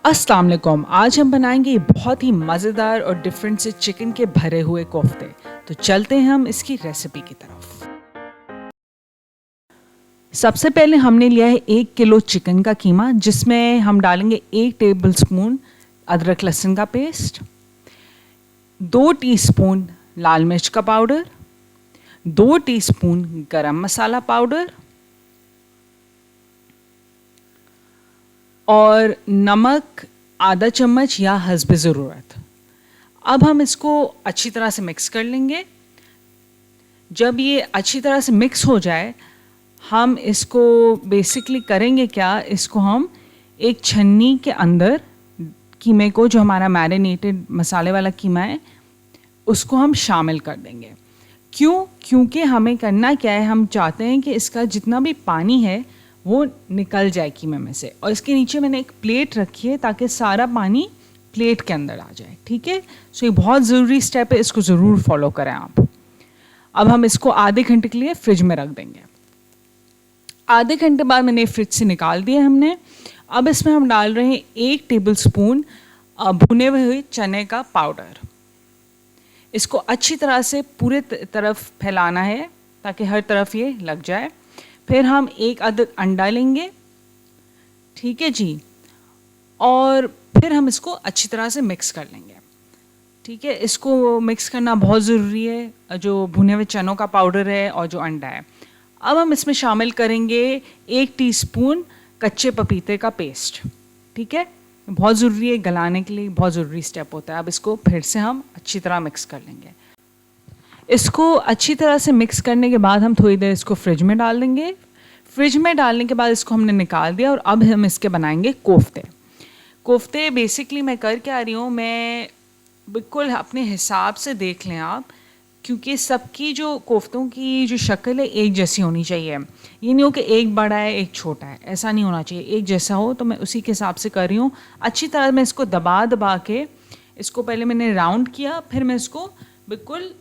अस्सलाम वालेकुम। आज हम बनाएंगे बहुत ही मज़ेदार और डिफरेंट से चिकन के भरे हुए कोफ्ते। तो चलते हैं हम इसकी रेसिपी की तरफ। सबसे पहले हमने लिया है 1 किलो चिकन का कीमा, जिसमें हम डालेंगे 1 टेबलस्पून अदरक लहसुन का पेस्ट, 2 टीस्पून लाल मिर्च का पाउडर, 2 टीस्पून गरम मसाला पाउडर और नमक आधा चम्मच या हस्ब ज़रूरत। अब हम इसको अच्छी तरह से मिक्स कर लेंगे। जब ये अच्छी तरह से मिक्स हो जाए, हम इसको बेसिकली करेंगे क्या, इसको हम एक छन्नी के अंदर कीमे को, जो हमारा मैरिनेटेड मसाले वाला कीमा है, उसको हम शामिल कर देंगे। क्योंकि हमें करना क्या है, हम चाहते हैं कि इसका जितना भी पानी है वो निकल जाए कीमे में से। और इसके नीचे मैंने एक प्लेट रखी है ताकि सारा पानी प्लेट के अंदर आ जाए। ठीक है, सो ये बहुत ज़रूरी स्टेप है, इसको ज़रूर फॉलो करें आप। अब हम इसको आधे घंटे के लिए फ्रिज में रख देंगे। आधे घंटे बाद मैंने फ्रिज से निकाल दिया हमने। अब इसमें हम डाल रहे हैं 1 टेबलस्पून भुने हुए चने का पाउडर। इसको अच्छी तरह से पूरे तरफ फैलाना है ताकि हर तरफ ये लग जाए। फिर हम 1 अदद अंडा लेंगे, ठीक है जी, और फिर हम इसको अच्छी तरह से मिक्स कर लेंगे। ठीक है, इसको मिक्स करना बहुत ज़रूरी है, जो भुने हुए चनों का पाउडर है और जो अंडा है। अब हम इसमें शामिल करेंगे 1 टीस्पून कच्चे पपीते का पेस्ट। ठीक है, बहुत ज़रूरी है, गलाने के लिए बहुत ज़रूरी स्टेप होता है। अब इसको फिर से हम अच्छी तरह मिक्स कर लेंगे। इसको अच्छी तरह से मिक्स करने के बाद हम थोड़ी देर इसको फ्रिज में डाल देंगे। फ्रिज में डालने के बाद इसको हमने निकाल दिया और अब हम इसके बनाएंगे कोफ्ते बेसिकली मैं कर क्या रही हूँ, मैं बिल्कुल अपने हिसाब से देख लें आप, क्योंकि सबकी जो कोफ्तों की जो शक्ल है एक जैसी होनी चाहिए। ये नहीं हो कि एक बड़ा है एक छोटा है, ऐसा नहीं होना चाहिए, एक जैसा हो। तो मैं उसी के हिसाब से कर रही हूँ। अच्छी तरह मैं इसको दबा दबा के इसको पहले मैंने राउंड किया, फिर मैं इसको बिल्कुल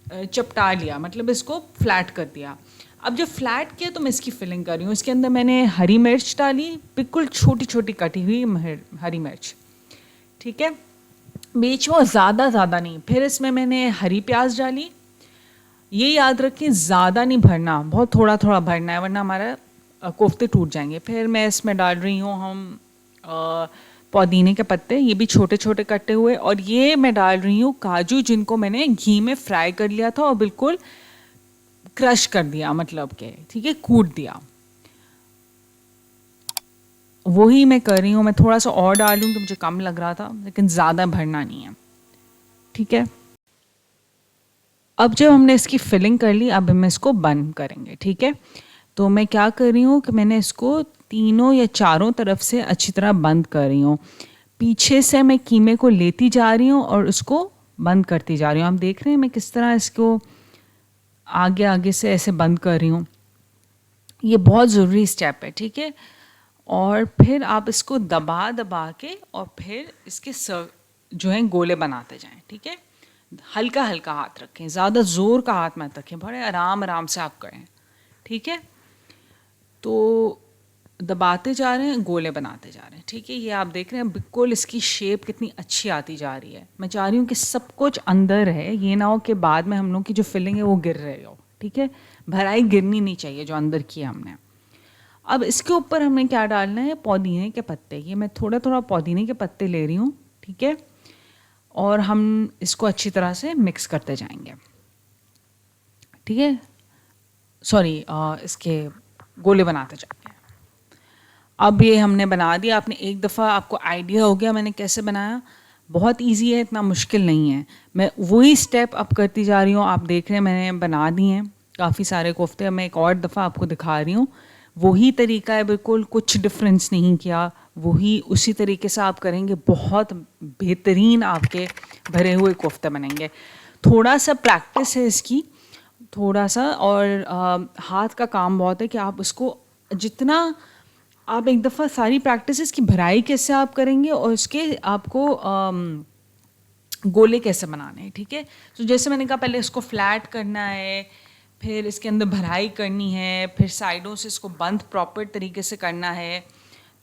चपटा लिया, मतलब इसको फ्लैट कर दिया। अब जब फ्लैट किया तो मैं इसकी फिलिंग कर रही हूँ। इसके अंदर मैंने हरी मिर्च डाली, बिल्कुल छोटी छोटी कटी हुई हरी मिर्च। ठीक है, बीच में ज़्यादा नहीं। फिर इसमें मैंने हरी प्याज डाली। ये याद रखें, ज़्यादा नहीं भरना, बहुत थोड़ा थोड़ा भरना है, वरना हमारा कोफ्ते टूट जाएंगे। फिर मैं इसमें डाल रही हूँ हम पुदीने के पत्ते, ये भी छोटे छोटे कटे हुए। और ये मैं डाल रही हूँ काजू, जिनको मैंने घी में फ्राई कर लिया था और बिल्कुल क्रश कर दिया, मतलब के ठीक है, कूट दिया। वही मैं कर रही हूँ। मैं थोड़ा सा और डाल लूँ तो मुझे कम लग रहा था, लेकिन ज़्यादा भरना नहीं है। ठीक है, अब जब हमने इसकी फिलिंग कर ली, अब हम इसको बंद करेंगे। ठीक है, तो मैं क्या कर रही हूँ कि मैंने इसको तीनों या चारों तरफ से अच्छी तरह बंद कर रही हूँ। पीछे से मैं कीमे को लेती जा रही हूँ और उसको बंद करती जा रही हूँ। आप देख रहे हैं मैं किस तरह इसको आगे आगे से ऐसे बंद कर रही हूँ। ये बहुत ज़रूरी स्टेप है। ठीक है, और फिर आप इसको दबा दबा के और फिर इसके जो है गोले बनाते जाएं। ठीक है, हल्का हल्का हाथ रखें, ज़्यादा ज़ोर का हाथ मत रखें, बड़े आराम आराम से आप करें। ठीक है, तो दबाते जा रहे हैं, गोले बनाते जा रहे हैं। ठीक है, ये आप देख रहे हैं बिल्कुल इसकी शेप कितनी अच्छी आती जा रही है। मैं चाह रही हूँ कि सब कुछ अंदर है, ये ना हो कि बाद में हम लोग की जो फिलिंग है वो गिर रही हो। ठीक है, भराई गिरनी नहीं चाहिए जो अंदर की है हमने। अब इसके ऊपर हमें क्या डालना है, पुदीने के पत्ते। ये मैं थोड़ा थोड़ा पुदीने के पत्ते ले रही हूँ। ठीक है, और हम इसको अच्छी तरह से मिक्स करते जाएंगे। ठीक है, सॉरी, इसके गोले बनाते जाएंगे। अब ये हमने बना दिया। आपने एक दफ़ा, आपको आइडिया हो गया मैंने कैसे बनाया। बहुत इजी है, इतना मुश्किल नहीं है। मैं वही स्टेप अब करती जा रही हूँ। आप देख रहे हैं मैंने बना दिए हैं काफ़ी सारे कोफ्ते। मैं एक और दफ़ा आपको दिखा रही हूँ। वही तरीका है, बिल्कुल कुछ डिफरेंस नहीं किया। वही उसी तरीके से आप करेंगे, बहुत बेहतरीन आपके भरे हुए कोफ्ते बनेंगे। थोड़ा सा प्रैक्टिस है इसकी, थोड़ा सा, और हाथ का काम बहुत है कि आप उसको जितना आप एक दफ़ा सारी प्रैक्टिसेस की भराई कैसे आप करेंगे और उसके आपको गोले कैसे बनाने हैं। ठीक है, तो जैसे मैंने कहा, पहले इसको फ्लैट करना है, फिर इसके अंदर भराई करनी है, फिर साइडों से इसको बंद प्रॉपर तरीके से करना है।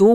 2